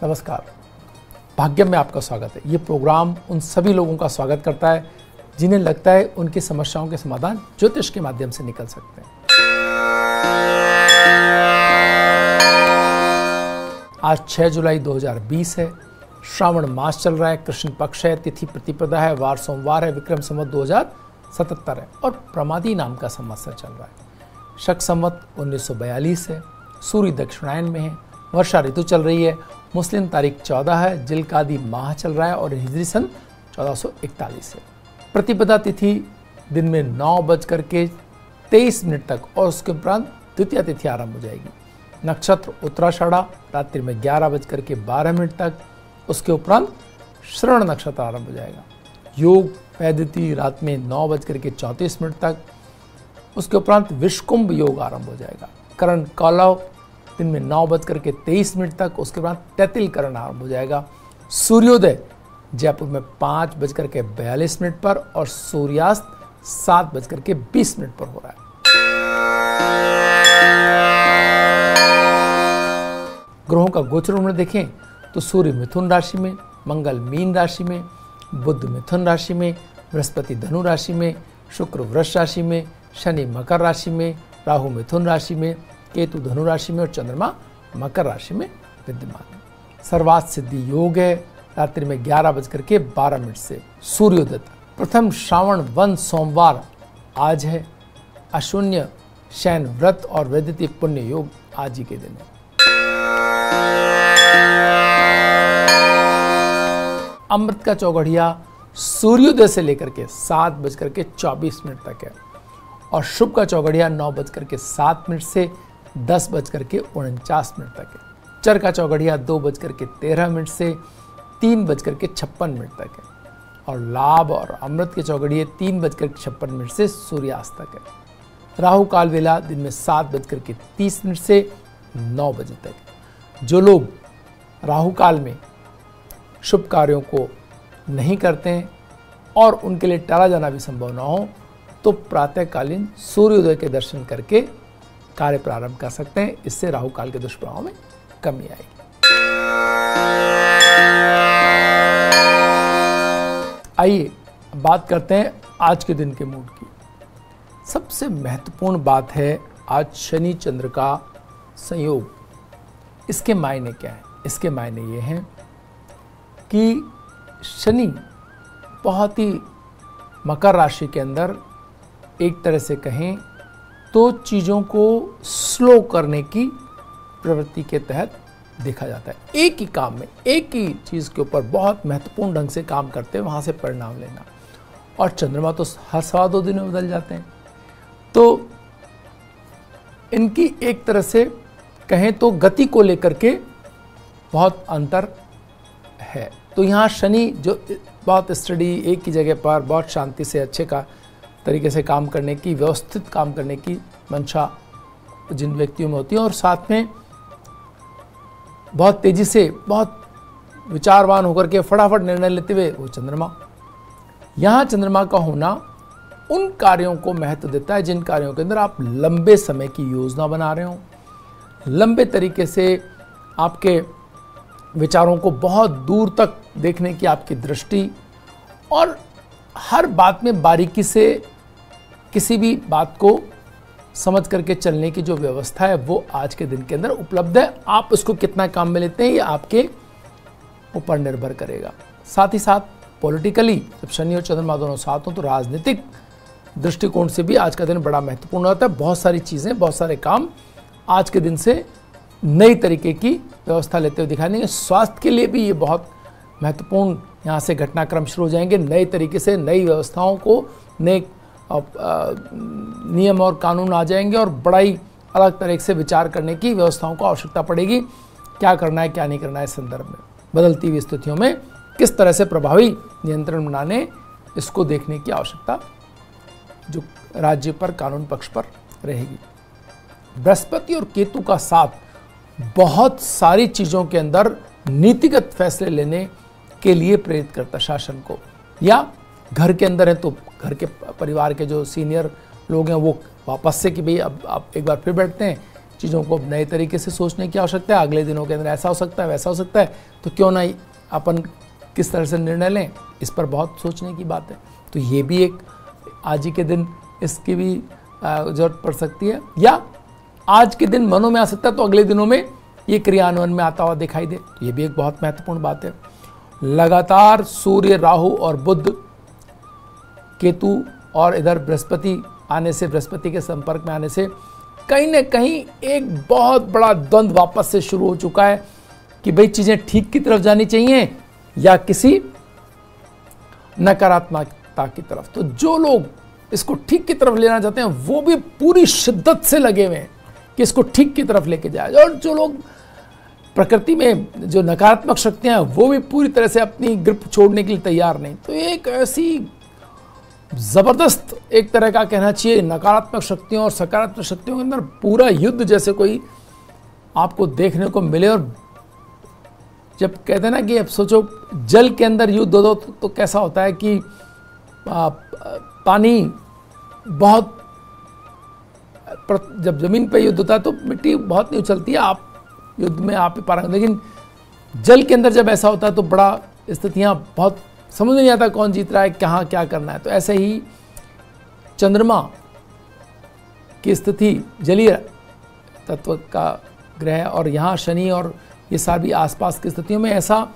नमस्कार। भाग्यम में आपका स्वागत है। ये प्रोग्राम उन सभी लोगों का स्वागत करता है जिन्हें लगता है उनकी समस्याओं के समाधान ज्योतिष के माध्यम से निकल सकते हैं। आज 6 जुलाई 2020 है। श्रावण मास चल रहा है, कृष्ण पक्ष है, तिथि प्रतिपदा है, वार सोमवार है, विक्रम संवत 2077 है और प्रमादी नाम का संवत्सर चल रहा है। शक संवत 1942 है। सूर्य दक्षिणायन में है। वर्षा ऋतु चल रही है। मुस्लिम तारीख 14 है। जिलकादी माह चल रहा है और हिजरी सन 1441 है। प्रतिपदा तिथि दिन में 9:23 तक और उसके उपरांत द्वितीय तिथि आरंभ हो जाएगी। नक्षत्र उत्तराषाढ़ा रात्रि में 11:12 तक, उसके उपरांत श्रवण नक्षत्र आरंभ हो जाएगा। योग वैदिति रात में 9:34 तक, उसके उपरांत विषकुंभ योग आरंभ हो जाएगा। करण कौलव दिन में 9:23 तक, उसके बाद तैतिल करण आरंभ हो जाएगा। सूर्योदय जयपुर में 5:42 पर और सूर्यास्त 7:20 पर हो रहा है। ग्रहों का गोचर में देखें तो सूर्य मिथुन राशि में, मंगल मीन राशि में, बुध मिथुन राशि में, बृहस्पति धनु राशि में, शुक्र वृष राशि में, शनि मकर राशि में, राहु मिथुन राशि में, केतु धनु राशि में और चंद्रमा मकर राशि में विद्यमान है। सर्वार्थ सिद्धि योग है रात्रि में 11:12 से सूर्योदय तक। प्रथम श्रावण वन सोमवार आज है। अशून्य शयन व्रत और वैदिति पुण्य योग आज ही के दिन है। अमृत का चौघड़िया सूर्योदय से लेकर के 7:24 तक है और शुभ का चौघड़िया 9:07 से 10:49 तक है। चर का चौघड़िया 2:13 से 3:56 तक है और लाभ और अमृत के चौघड़िए 3:56 से सूर्यास्त तक है। राहु काल वेला दिन में 7:30 से 9 बजे तक। जो लोग राहु काल में शुभ कार्यों को नहीं करते हैं और उनके लिए टाला जाना भी संभव न हो तो प्रातःकालीन सूर्योदय के दर्शन करके कार्य प्रारंभ कर सकते हैं। इससे राहु काल के दुष्प्रभाव में कमी आएगी। आइए बात करते हैं आज के दिन के मूड की। सबसे महत्वपूर्ण बात है आज शनि चंद्र का संयोग। इसके मायने क्या है? इसके मायने ये हैं कि शनि बहुत ही मकर राशि के अंदर एक तरह से कहें तो चीज़ों को स्लो करने की प्रवृत्ति के तहत देखा जाता है। एक ही काम में, एक ही चीज़ के ऊपर बहुत महत्वपूर्ण ढंग से काम करते हैं, वहाँ से परिणाम लेना। और चंद्रमा तो हर 2.25 दिन में बदल जाते हैं, तो इनकी एक तरह से कहें तो गति को लेकर के बहुत अंतर है। तो यहाँ शनि जो बहुत स्टडी एक ही जगह पर बहुत शांति से अच्छे का तरीके से काम करने की, व्यवस्थित काम करने की मंशा जिन व्यक्तियों में होती है और साथ में बहुत तेजी से, बहुत विचारवान होकर के फटाफट निर्णय लेते हुए वो चंद्रमा। यहाँ चंद्रमा का होना उन कार्यों को महत्व देता है जिन कार्यों के अंदर आप लंबे समय की योजना बना रहे हो, लंबे तरीके से आपके विचारों को बहुत दूर तक देखने की आपकी दृष्टि और हर बात में बारीकी से किसी भी बात को समझ करके चलने की जो व्यवस्था है वो आज के दिन के अंदर उपलब्ध है। आप उसको कितना काम में लेते हैं ये आपके ऊपर निर्भर करेगा। साथ ही साथ पॉलिटिकली जब शनि और चंद्रमा दोनों साथ हों तो राजनीतिक दृष्टिकोण से भी आज का दिन बड़ा महत्वपूर्ण होता है। बहुत सारी चीज़ें, बहुत सारे काम आज के दिन से नई तरीके की व्यवस्था लेते हुए दिखाई देंगे। स्वास्थ्य के लिए भी ये बहुत महत्वपूर्ण यहाँ से घटनाक्रम शुरू हो जाएंगे। नए तरीके से नई व्यवस्थाओं को, नए नियम और कानून आ जाएंगे और बड़ा ही अलग तरीके से विचार करने की व्यवस्थाओं को आवश्यकता पड़ेगी। क्या करना है, क्या नहीं करना है, इस संदर्भ में बदलती हुई स्थितियों में किस तरह से प्रभावी नियंत्रण बनाने, इसको देखने की आवश्यकता जो राज्य पर, कानून पक्ष पर रहेगी। बृहस्पति और केतु का साथ बहुत सारी चीज़ों के अंदर नीतिगत फैसले लेने के लिए प्रेरित करता शासन को, या घर के अंदर है तो घर के परिवार के जो सीनियर लोग हैं वो वापस से कि भाई अब आप एक बार फिर बैठते हैं, चीज़ों को नए तरीके से सोचने की आवश्यकता है। अगले दिनों के अंदर ऐसा हो सकता है, वैसा हो सकता है, तो क्यों ना अपन किस तरह से निर्णय लें, इस पर बहुत सोचने की बात है। तो ये भी एक आज ही के दिन इसकी भी जरूरत पड़ सकती है, या आज के दिन मनों में आ सकता है तो अगले दिनों में ये क्रियान्वयन में आता हुआ दिखाई दे। तो ये भी एक बहुत महत्वपूर्ण बात है। लगातार सूर्य, राहु और बुध, केतु और इधर बृहस्पति आने से, बृहस्पति के संपर्क में आने से कहीं ना कहीं एक बहुत बड़ा द्वंद्व वापस से शुरू हो चुका है कि भाई चीजें ठीक की तरफ जानी चाहिए या किसी नकारात्मकता की तरफ। तो जो लोग इसको ठीक की तरफ लेना चाहते हैं वो भी पूरी शिद्दत से लगे हुए हैं कि इसको ठीक की तरफ लेके जाए, और जो लोग प्रकृति में जो नकारात्मक शक्तियां हैं वो भी पूरी तरह से अपनी ग्रिप छोड़ने के लिए तैयार नहीं। तो एक ऐसी जबरदस्त, एक तरह का कहना चाहिए, नकारात्मक शक्तियों और सकारात्मक शक्तियों के अंदर पूरा युद्ध जैसे कोई आपको देखने को मिले। और जब कहते हैं ना कि अब सोचो जल के अंदर युद्ध हो तो कैसा होता है कि पानी बहुत, जब जमीन पे युद्ध होता है तो मिट्टी बहुत नहीं उछलती है, आप युद्ध में आप ही पारंगत, लेकिन जल के अंदर जब ऐसा होता है तो बड़ा स्थितियां बहुत समझ नहीं आता कौन जीत रहा है, कहाँ क्या करना है। तो ऐसे ही चंद्रमा की स्थिति जलीय तत्व का ग्रह, और यहाँ शनि और ये सारी आसपास की स्थितियों में ऐसा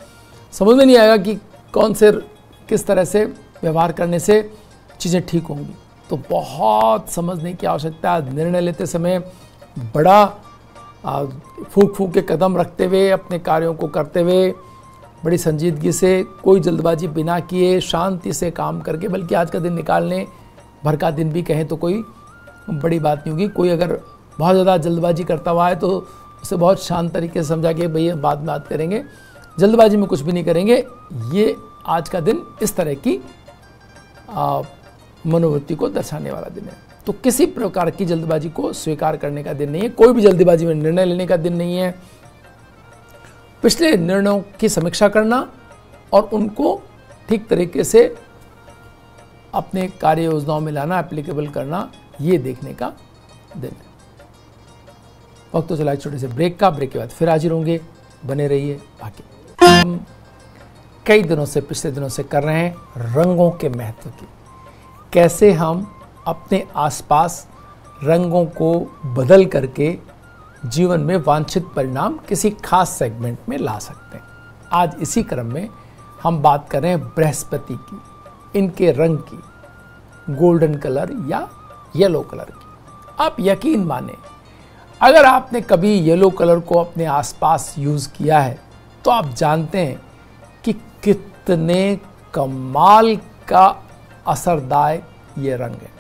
समझ में नहीं आएगा कि कौन से किस तरह से व्यवहार करने से चीज़ें ठीक होंगी। तो बहुत समझने की आवश्यकता है। निर्णय लेते समय बड़ा फूंक फूंक के कदम रखते हुए, अपने कार्यों को करते हुए बड़ी संजीदगी से, कोई जल्दबाजी बिना किए, शांति से काम करके, बल्कि आज का दिन निकालने भर का दिन भी कहें तो कोई बड़ी बात नहीं होगी। कोई अगर बहुत ज़्यादा जल्दबाजी करता हुआ है तो उसे बहुत शांत तरीके से समझा के भैया बाद में बात करेंगे, जल्दबाजी में कुछ भी नहीं करेंगे। ये आज का दिन इस तरह की मनोवृत्ति को दर्शाने वाला दिन है। तो किसी प्रकार की जल्दबाजी को स्वीकार करने का दिन नहीं है, कोई भी जल्दबाजी में निर्णय लेने का दिन नहीं है। पिछले निर्णयों की समीक्षा करना और उनको ठीक तरीके से अपने कार्य योजनाओं में लाना, एप्लीकेबल करना, ये देखने का दिन है। वक्त तो चला एक छोटे से ब्रेक का, ब्रेक के बाद फिर हाजिर होंगे, बने रहिए। बाकी हम कई दिनों से, पिछले दिनों से कर रहे हैं रंगों के महत्व की, कैसे हम अपने आसपास रंगों को बदल करके जीवन में वांछित परिणाम किसी खास सेगमेंट में ला सकते हैं। आज इसी क्रम में हम बात कर रहे हैं बृहस्पति की, इनके रंग की, गोल्डन कलर या येलो कलर की। आप यकीन माने, अगर आपने कभी येलो कलर को अपने आसपास यूज़ किया है तो आप जानते हैं कि कितने कमाल का असरदायक ये रंग है।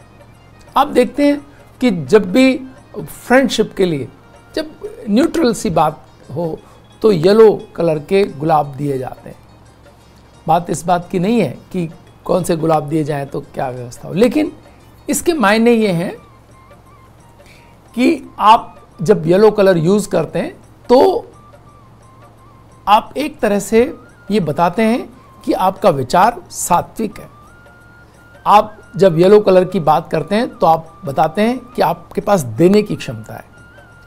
आप देखते हैं कि जब भी फ्रेंडशिप के लिए, जब न्यूट्रल सी बात हो तो येलो कलर के गुलाब दिए जाते हैं। बात इस बात की नहीं है कि कौन से गुलाब दिए जाएं तो क्या व्यवस्था हो, लेकिन इसके मायने ये हैं कि आप जब येलो कलर यूज करते हैं तो आप एक तरह से ये बताते हैं कि आपका विचार सात्विक है। आप जब येलो कलर की बात करते हैं तो आप बताते हैं कि आपके पास देने की क्षमता है।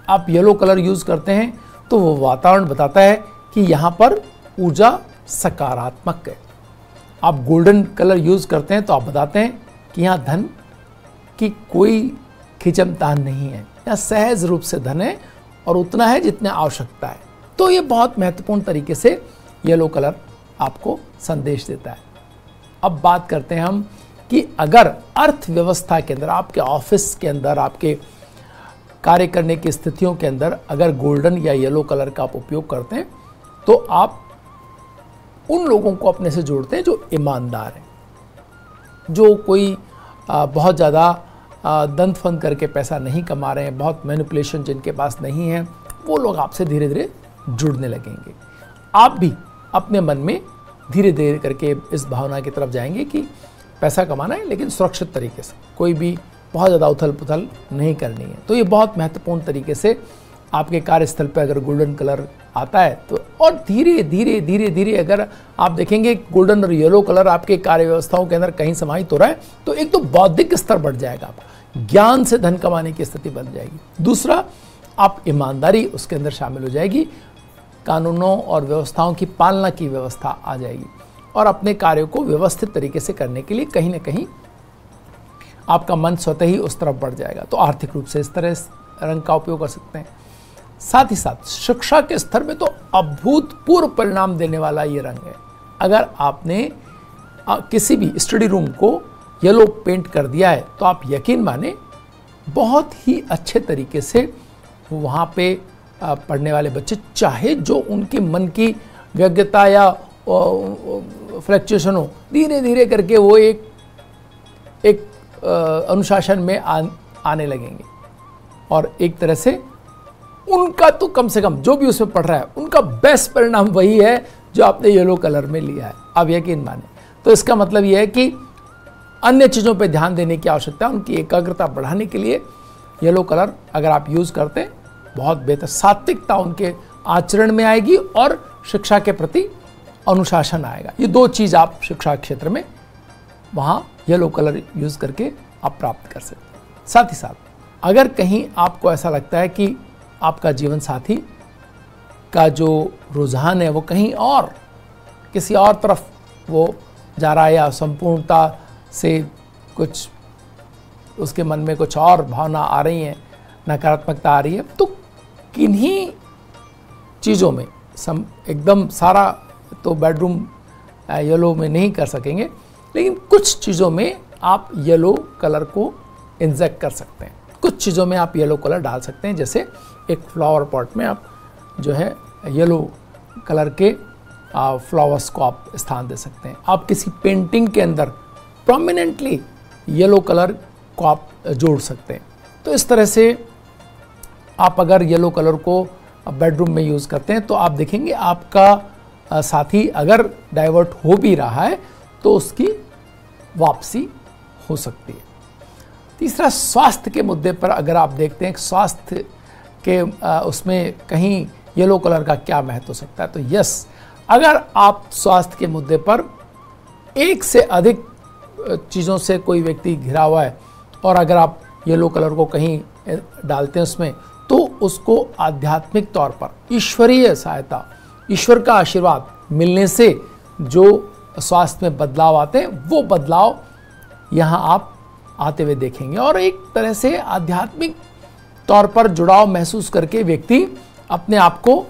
आप येलो कलर यूज करते हैं तो वो वातावरण बताता है कि यहाँ पर ऊर्जा सकारात्मक है। आप गोल्डन कलर यूज करते हैं तो आप बताते हैं कि यहाँ धन की कोई खिंचमतान नहीं है, यहाँ सहज रूप से धन है और उतना है जितने आवश्यकता है। तो ये बहुत महत्वपूर्ण तरीके से येलो कलर आपको संदेश देता है। अब बात करते हैं हम कि अगर अर्थव्यवस्था के अंदर, आपके ऑफिस के अंदर, आपके कार्य करने की स्थितियों के अंदर अगर गोल्डन या येलो कलर का आप उपयोग करते हैं तो आप उन लोगों को अपने से जोड़ते हैं जो ईमानदार हैं, जो कोई बहुत ज़्यादा दंत फंद करके पैसा नहीं कमा रहे हैं, बहुत मैनिपुलेशन जिनके पास नहीं है, वो लोग आपसे धीरे धीरे जुड़ने लगेंगे। आप भी अपने मन में धीरे धीरे करके इस भावना की तरफ जाएंगे कि पैसा कमाना है लेकिन सुरक्षित तरीके से, कोई भी बहुत ज़्यादा उथल पुथल नहीं करनी है। तो ये बहुत महत्वपूर्ण तरीके से आपके कार्यस्थल पर अगर गोल्डन कलर आता है तो, और धीरे धीरे धीरे धीरे अगर आप देखेंगे गोल्डन और येलो कलर आपके कार्य व्यवस्थाओं के अंदर कहीं समाहित हो रहा है तो एक तो बौद्धिक स्तर बढ़ जाएगा, आपका ज्ञान से धन कमाने की स्थिति बन जाएगी। दूसरा, आप ईमानदारी उसके अंदर शामिल हो जाएगी, कानूनों और व्यवस्थाओं की पालना की व्यवस्था आ जाएगी और अपने कार्यों को व्यवस्थित तरीके से करने के लिए कहीं ना कहीं आपका मन स्वतः ही उस तरफ बढ़ जाएगा। तो आर्थिक रूप से इस तरह रंग का उपयोग कर सकते हैं। साथ ही साथ शिक्षा के स्तर में तो अभूतपूर्व परिणाम देने वाला ये रंग है। अगर आपने किसी भी स्टडी रूम को येलो पेंट कर दिया है तो आप यकीन माने बहुत ही अच्छे तरीके से वहाँ पे पढ़ने वाले बच्चे, चाहे जो उनके मन की व्यग्रता या फ्लक्चुएशन हो, धीरे धीरे करके वो एक अनुशासन में आने लगेंगे और एक तरह से उनका तो कम से कम जो भी उसमें पढ़ रहा है उनका बेस्ट परिणाम वही है जो आपने येलो कलर में लिया है, आप यकीन माने। तो इसका मतलब यह है कि अन्य चीज़ों पे ध्यान देने की आवश्यकता है। उनकी एकाग्रता बढ़ाने के लिए येलो कलर अगर आप यूज़ करते हैं बहुत बेहतर, सात्विकता उनके आचरण में आएगी और शिक्षा के प्रति अनुशासन आएगा। ये दो चीज़ आप शिक्षा क्षेत्र में वहाँ येलो कलर यूज़ करके आप प्राप्त कर सकते हैं। साथ ही साथ अगर कहीं आपको ऐसा लगता है कि आपका जीवन साथी का जो रुझान है वो कहीं और किसी और तरफ वो जा रहा है या संपूर्णता से कुछ उसके मन में कुछ और भावना आ रही है, नकारात्मकता आ रही है, तो किन्हीं चीज़ों में एकदम सारा तो बेडरूम येलो में नहीं कर सकेंगे, लेकिन कुछ चीज़ों में आप येलो कलर को इंजेक्ट कर सकते हैं। कुछ चीज़ों में आप येलो कलर डाल सकते हैं, जैसे एक फ्लावर पॉट में आप जो है येलो कलर के फ्लावर्स को आप स्थान दे सकते हैं। आप किसी पेंटिंग के अंदर प्रोमिनेंटली येलो कलर को आप जोड़ सकते हैं। तो इस तरह से आप अगर येलो कलर को बेडरूम में यूज़ करते हैं तो आप देखेंगे आपका साथी अगर डाइवर्ट हो भी रहा है तो उसकी वापसी हो सकती है। तीसरा, स्वास्थ्य के मुद्दे पर अगर आप देखते हैं स्वास्थ्य के उसमें कहीं येलो कलर का क्या महत्व हो सकता है, तो यस, अगर आप स्वास्थ्य के मुद्दे पर एक से अधिक चीज़ों से कोई व्यक्ति घिरा हुआ है और अगर आप येलो कलर को कहीं डालते हैं उसमें, तो उसको आध्यात्मिक तौर पर ईश्वरीय सहायता, ईश्वर का आशीर्वाद मिलने से जो स्वास्थ्य में बदलाव आते हैं वो बदलाव यहाँ आप आते हुए देखेंगे और एक तरह से आध्यात्मिक तौर पर जुड़ाव महसूस करके व्यक्ति अपने आप को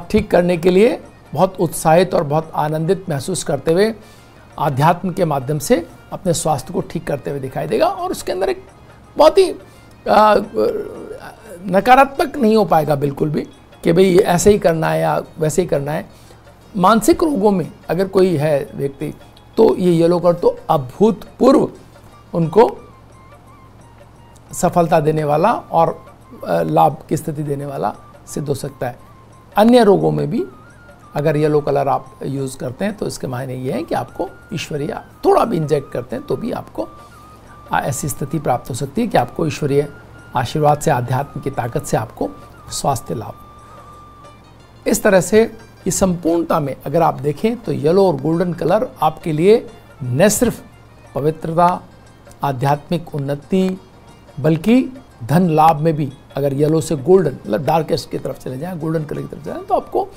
ठीक करने के लिए बहुत उत्साहित और बहुत आनंदित महसूस करते हुए आध्यात्म के माध्यम से अपने स्वास्थ्य को ठीक करते हुए दिखाई देगा और उसके अंदर एक बहुत ही नकारात्मक नहीं हो पाएगा बिल्कुल भी कि भाई ऐसे ही करना है या वैसे ही करना है। मानसिक रोगों में अगर कोई है व्यक्ति तो ये येलो कलर तो अभूतपूर्व उनको सफलता देने वाला और लाभ की स्थिति देने वाला सिद्ध हो सकता है। अन्य रोगों में भी अगर येलो कलर आप यूज़ करते हैं तो इसके मायने ये है कि आपको ईश्वरीय थोड़ा भी इंजेक्ट करते हैं तो भी आपको ऐसी स्थिति प्राप्त हो सकती है कि आपको ईश्वरीय आशीर्वाद से, आध्यात्म की ताकत से आपको स्वास्थ्य लाभ। इस तरह से इस संपूर्णता में अगर आप देखें तो येलो और गोल्डन कलर आपके लिए न सिर्फ पवित्रता, आध्यात्मिक उन्नति, बल्कि धन लाभ में भी अगर येलो से गोल्डन मतलब डार्केस्ट की तरफ चले जाएं, गोल्डन कलर की तरफ जाएं, तो आपको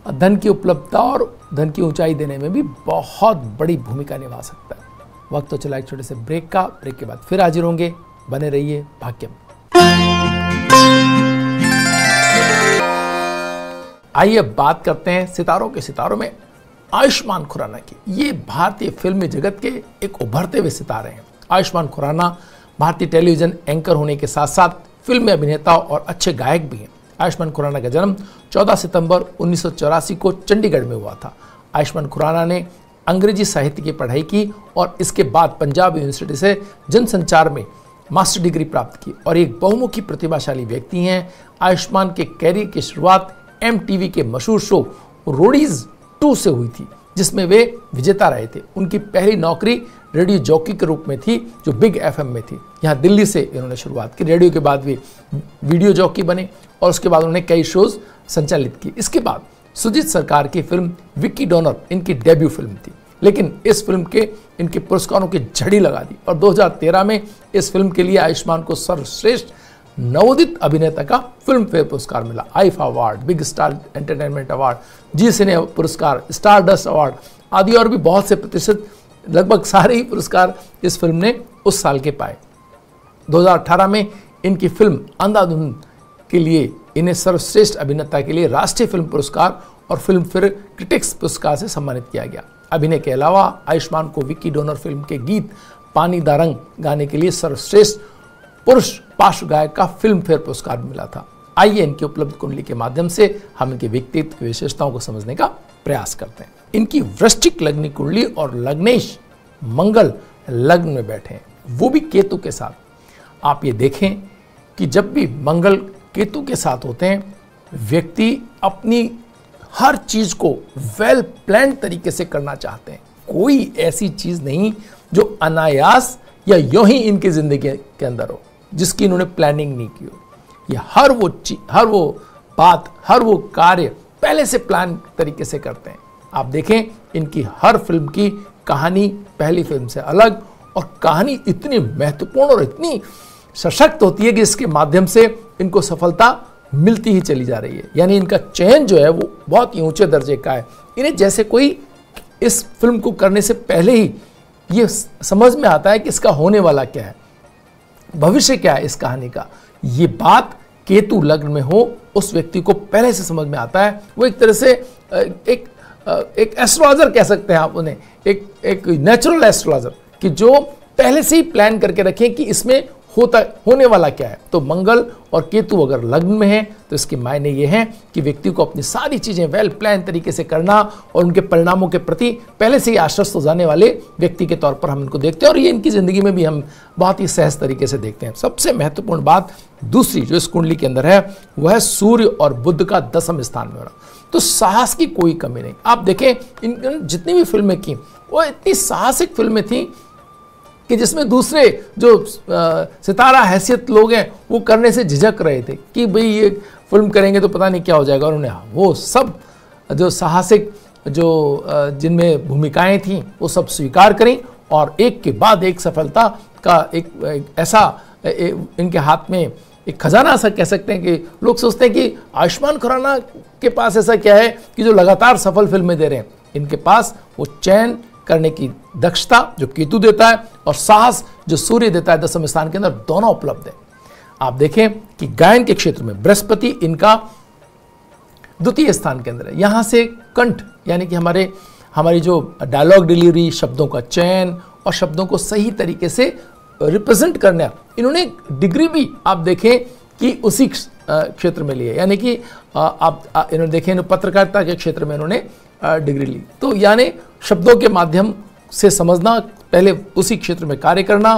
धन की उपलब्धता और धन की ऊंचाई देने में भी बहुत बड़ी भूमिका निभा सकता है। वक्त तो चला एक छोटे से ब्रेक का। ब्रेक के बाद फिर हाजिर होंगे, बने रहिए भाग्यम। आइए बात करते हैं सितारों के सितारों में आयुष्मान खुराना की। ये भारतीय फिल्मी जगत के एक उभरते हुए सितारे हैं। आयुष्मान खुराना भारतीय टेलीविजन एंकर होने के साथ साथ फिल्मी अभिनेता और अच्छे गायक भी हैं। आयुष्मान खुराना का जन्म 14 सितंबर 1984 को चंडीगढ़ में हुआ था। आयुष्मान खुराना ने अंग्रेजी साहित्य की पढ़ाई की और इसके बाद पंजाब यूनिवर्सिटी से जनसंचार में मास्टर डिग्री प्राप्त की और एक बहुमुखी प्रतिभाशाली व्यक्ति हैं। आयुष्मान के कैरियर की शुरुआत MTV के मशहूर शो रोडीज 2 से हुई थी, जिसमें वे विजेता रहे थे। उनकी पहली नौकरी रेडियो जॉकी के रूप में थी जो बिग FM में थी। यहाँ दिल्ली से इन्होंने शुरुआत की। रेडियो के बाद वे वीडियो जॉकी बने और उसके बाद उन्होंने कई शोज संचालित की। इसके बाद सुजीत सरकार की फिल्म विक्की डोनर इनकी डेब्यू फिल्म थी, लेकिन इस फिल्म के इनके पुरस्कारों की झड़ी लगा दी और 2013 में इस फिल्म के लिए आयुष्मान को सर्वश्रेष्ठ नवोदित अभिनेता का फिल्म फेयर पुरस्कार मिला, IIFA award, Big Star Entertainment award, Zee Cine पुरस्कार, स्टार डस्ट अवार्ड आदि और भी बहुत से प्रतिशत, लगभग सारे ही पुरस्कार इस फिल्म ने उस साल के पाए। 2018 में इनकी फिल्म अंधाधुन के लिए इन्हें सर्वश्रेष्ठ अभिनेता के लिए राष्ट्रीय फिल्म पुरस्कार और फिल्म फेयर क्रिटिक्स पुरस्कार से सम्मानित किया गया। अभिनय के अलावा आयुष्मान को विकी डोनर फिल्म के गीत पानी दा रंग गाने के लिए सर्वश्रेष्ठ पुरुष पार्श्व गायक का फिल्म फेयर पुरस्कार मिला था। आइए इनकी उपलब्ध कुंडली के माध्यम से हम इनके व्यक्तित्व की विशेषताओं को समझने का प्रयास करते हैं। इनकी वृश्चिक लग्नी कुंडली और लग्नेश मंगल लग्न में बैठे हैं, वो भी केतु के साथ। आप ये देखें कि जब भी मंगल केतु के साथ होते हैं, व्यक्ति अपनी हर चीज को वेल प्लान तरीके से करना चाहते हैं। कोई ऐसी चीज नहीं जो अनायास या यूं ही इनकी जिंदगी के अंदर हो जिसकी इन्होंने प्लानिंग नहीं की हो। ये हर वो बात, हर वो कार्य पहले से प्लान तरीके से करते हैं। आप देखें इनकी हर फिल्म की कहानी पहली फिल्म से अलग, और कहानी इतनी महत्वपूर्ण और इतनी सशक्त होती है कि इसके माध्यम से इनको सफलता मिलती ही चली जा रही है। यानी इनका चयन जो है वो बहुत ही ऊंचे दर्जे का है। इन्हें जैसे कोई इस फिल्म को करने से पहले ही ये समझ में आता है कि इसका होने वाला क्या है, भविष्य क्या है इस कहानी का। ये बात केतु लग्न में हो उस व्यक्ति को पहले से समझ में आता है। वो एक तरह से एक एस्ट्रोलॉजर कह सकते हैं आप उन्हें, एक नेचुरल एस्ट्रोलॉजर, कि जो पहले से ही प्लान करके रखें कि इसमें होने वाला क्या है। तो मंगल और केतु अगर लग्न में है तो इसके मायने ये हैं कि व्यक्ति को अपनी सारी चीजें वेल प्लान तरीके से करना और उनके परिणामों के प्रति पहले से ही आश्वस्त हो जाने वाले व्यक्ति के तौर पर हम इनको देखते हैं, और ये इनकी जिंदगी में भी हम बहुत ही सहज तरीके से देखते हैं। सबसे महत्वपूर्ण बात दूसरी जो इस कुंडली के अंदर है वह है सूर्य और बुध का 10वें स्थान में होना। तो साहस की कोई कमी नहीं। आप देखें इन जितनी भी फिल्में की वो इतनी साहसिक फिल्में थी कि जिसमें दूसरे जो सितारा हैसियत लोग हैं वो करने से झिझक रहे थे कि भाई ये फिल्म करेंगे तो पता नहीं क्या हो जाएगा। उन्होंने वो सब जो साहसिक जो जिनमें भूमिकाएं थी वो सब स्वीकार करी, और एक के बाद एक सफलता का एक ऐसा इनके हाथ में एक खजाना सा कह सकते हैं कि लोग सोचते हैं कि आयुष्मान खुराना के पास ऐसा क्या है कि जो लगातार सफल फिल्में दे रहे हैं। इनके पास वो चयन करने की दक्षता जो केतु देता है और साहस जो सूर्य देता है 10वें स्थान के अंदर, दोनों उपलब्ध है। आप देखें कि गायन के क्षेत्र में बृहस्पति इनका 2 स्थान के अंदर है। यहां से कंठ यानी कि हमारी जो डायलॉग डिलीवरी, शब्दों का चयन और शब्दों को सही तरीके से रिप्रेजेंट करना, इन्होंने डिग्री भी आप देखें कि उसी क्षेत्र में ली है। यानी कि आप इन्होंने देखें पत्रकारिता के क्षेत्र में इन्होंने डिग्री ली। तो यानी शब्दों के माध्यम से समझना, पहले उसी क्षेत्र में कार्य करना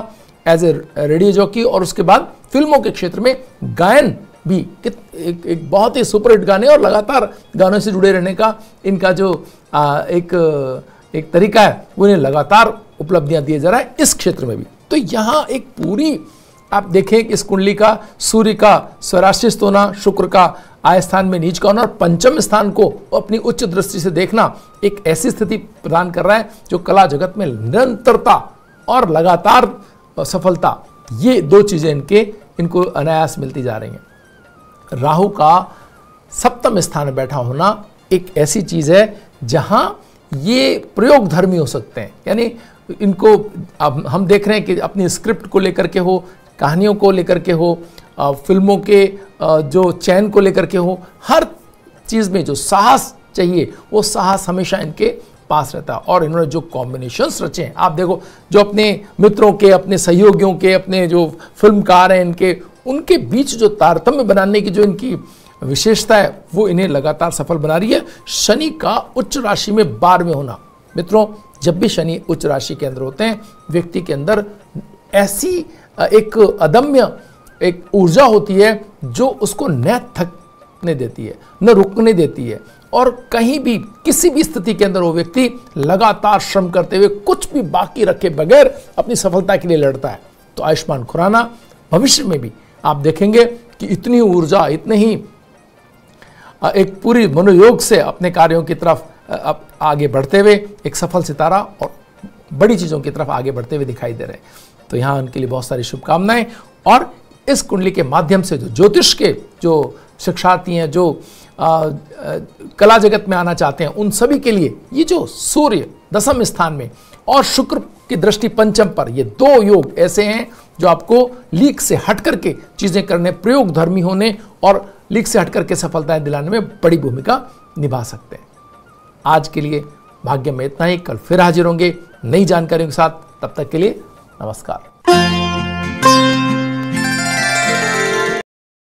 एज ए रेडियो जॉकी, और उसके बाद फिल्मों के क्षेत्र में गायन भी एक बहुत ही सुपरहिट गाने और लगातार गानों से जुड़े रहने का इनका जो एक तरीका है वो इन्हें लगातार उपलब्धियां दिए जा रहा है इस क्षेत्र में भी। तो यहाँ एक पूरी आप देखें कि इस कुंडली का सूर्य का स्वराशिस्त होना, शुक्र का आय स्थान में नीच का होना और 5वें स्थान को अपनी उच्च दृष्टि से देखना एक ऐसी स्थिति प्रदान कर रहा है जो कला जगत में निरंतरता और लगातार सफलता, ये 2 चीजें इनको अनायास मिलती जा रही हैं। राहु का 7वें स्थान में बैठा होना एक ऐसी चीज है जहां ये प्रयोगधर्मी हो सकते हैं। यानी इनको अब हम देख रहे हैं कि अपनी स्क्रिप्ट को लेकर के हो, कहानियों को लेकर के हो, फिल्मों के जो चयन को लेकर के हो, हर चीज़ में जो साहस चाहिए वो साहस हमेशा इनके पास रहता है। और इन्होंने जो कॉम्बिनेशंस रचे हैं, आप देखो जो अपने मित्रों के, अपने सहयोगियों के, अपने जो फिल्मकार हैं उनके बीच जो तारतम्य बनाने की जो इनकी विशेषता है वो इन्हें लगातार सफल बना रही है। शनि का उच्च राशि में 12वें होना, मित्रों जब भी शनि उच्च राशि के अंदर होते हैं व्यक्ति के अंदर ऐसी एक अदम्य एक ऊर्जा होती है जो उसको न थकने देती है न रुकने देती है, और कहीं भी किसी भी स्थिति के अंदर वो व्यक्ति लगातार श्रम करते हुए कुछ भी बाकी रखे बगैर अपनी सफलता के लिए लड़ता है। तो आयुष्मान खुराना भविष्य में भी आप देखेंगे कि इतनी ऊर्जा, इतने ही एक पूरी मनोयोग से अपने कार्यों की तरफ आगे बढ़ते हुए एक सफल सितारा और बड़ी चीज़ों की तरफ आगे बढ़ते हुए दिखाई दे रहे हैं। तो यहाँ उनके लिए बहुत सारी शुभकामनाएं। और इस कुंडली के माध्यम से जो ज्योतिष के जो शिक्षार्थी हैं, जो कला जगत में आना चाहते हैं, उन सभी के लिए ये जो सूर्य दशम स्थान में और शुक्र की दृष्टि पंचम पर, ये दो योग ऐसे हैं जो आपको लीक से हट करके चीजें करने, प्रयोग धर्मी होने और लीक से हट करके सफलताएं दिलाने में बड़ी भूमिका निभा सकते हैं। आज के लिए भाग्य में इतना ही। कल फिर हाजिर होंगे नई जानकारियों के साथ। तब तक के लिए नमस्कार।